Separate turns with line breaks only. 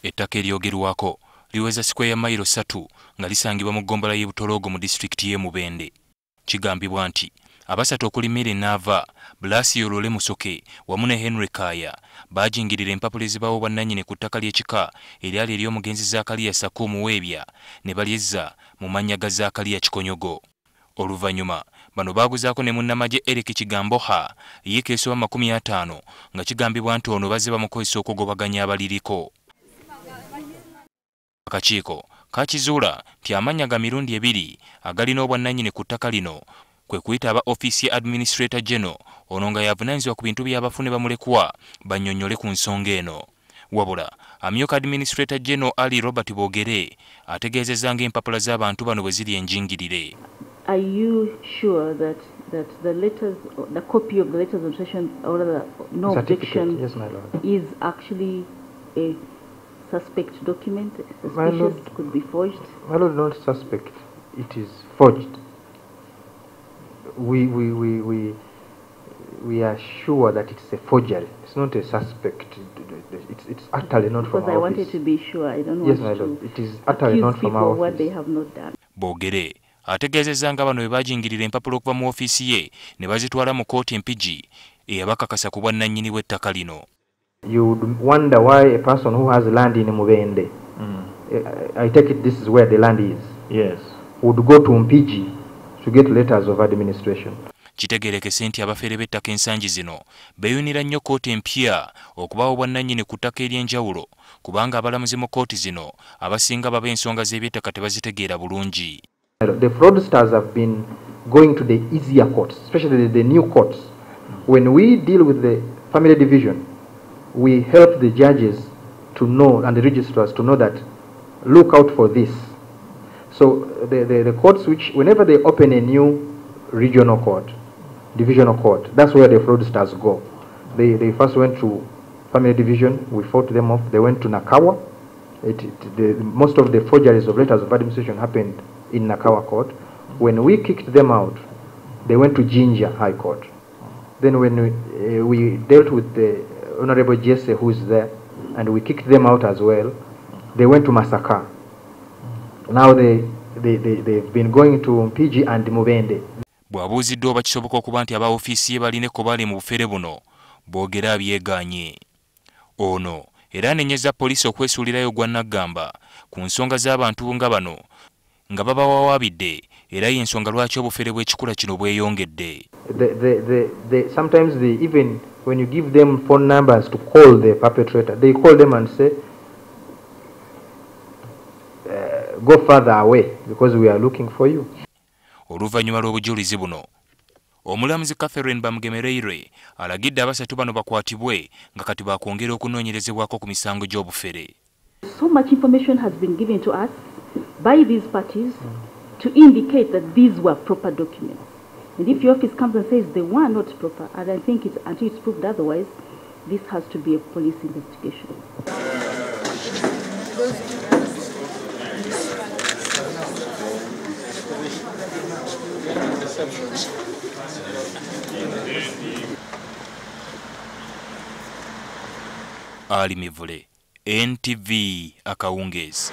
Ettaka eryogerwako liweza sikweya mayiro 3 nga lisangibwa mu ggombolola y'e Butoloogo mu disitulikiti y'e Mubende. Kigambibwa nti abasatu okuli Mary Nava, Blasio Lole Musoke wamu ne Henry Kaya baajingirira empapula ezibaawo bwannannyini ku ttaka ly'ekika eryali ery'omugenzi Zaakaliya Sako Muweebya ne balyezza mu mannya ga Zaakaliya Kikonyogo. Oluvannyuma bano baaguzaako ne munnamagye Eric Kigamboha ye keeso wa 50 nga kigambibwa nti ono bazze bamukozesa okugobaganya abaliriko. Akakiiko kakizuula nti amannya ga mirundi 2 agalina obwannannyini ku ttaka lino kwe kuyita aba Office ya Administrator General ono nga yavunanyizibwa ku bintu by'abafune bamulekwa bannyonnyole ku nsonga eno. Wabula amyuka Administrator General Ali Robert Bogere ategeezezza ng'empapula z'abantu bano bwe ziri enjingirire.
Are you sure that the letters, the copy of the letters of objection or the no objection,
yes, my lord,
is actually a suspect document? Suspicious, could be forged?
My lord, not suspect. It is forged. We are sure that it's a forgery. It's not a suspect. It's utterly not from our office.
Because I wanted to be sure. I don't want
yes, my lord. It is utterly not from our office.
What they have not done.
Bogere ategeezezza nga bano bwe baajingirira empapula okuva mu ofiisi ye ne bazitwala mu kooti empigi eyabakakasa ku bwannannyini bw'ettaka lino.
You would wonder why a person who has land in Mubende, I take it this is where the land is,
yes,
would go to Mpigi to get letters of administration.
Kitegeerekese nti abafere b'ettaka ensangi zino beeyunira nnyo kooti empya okubawo bwannannyini ku ttaka ery'enjawulo kubanga abalamuzi mu kooti zino abasinga baba ensonga z'eby'ettaka tebazitegeera bulungi.
The fraudsters have been going to the easier courts, especially the new courts. When we deal with the family division, we help the judges to know and the registrars to know that look out for this. So the courts which, whenever they open a new regional court, divisional court, that's where the fraudsters go. They first went to family division, we fought them off. They went to Nakawa. Most of the forgeries of letters of administration happened in Nakawa court. When we kicked them out, they went to Jinja High Court. Then when we dealt with the Honorable Jesse, who is there, and we kicked them out as well, they went to Masaka. Now they've been going to Mpigi and Mubende.
Bw'abuuziddwa oba kisoboka okuba nti aba ofiisi ye baline ko bali mu bufere buno, Bogere abyegaanye. Ono era anenyeza poliisi okwesuulirayo gwannaggamba ku nsonga z'abantu nga bano nga babawawaabidde era y'ensonga lwaki obufere bw'ekikula kino bweyongedde.
Sometimes even when you give them phone numbers to call the perpetrator, they call them and say, go further away because we are looking for you.
Oluvannyuma lw'obujulizi buno, omulamuzi Catherine Bamugemererirwe alagidde abasatu bano bakwatibwe nga kati bakwongera okunoonyerezebwako ku misango gy'obufere.
So much information has been given to us by these parties to indicate that these were proper documents. And if your office comes and says they were not proper, and I think until it's proved otherwise, this has to be a police investigation.
Ali Mivule, NTV Akawungezi.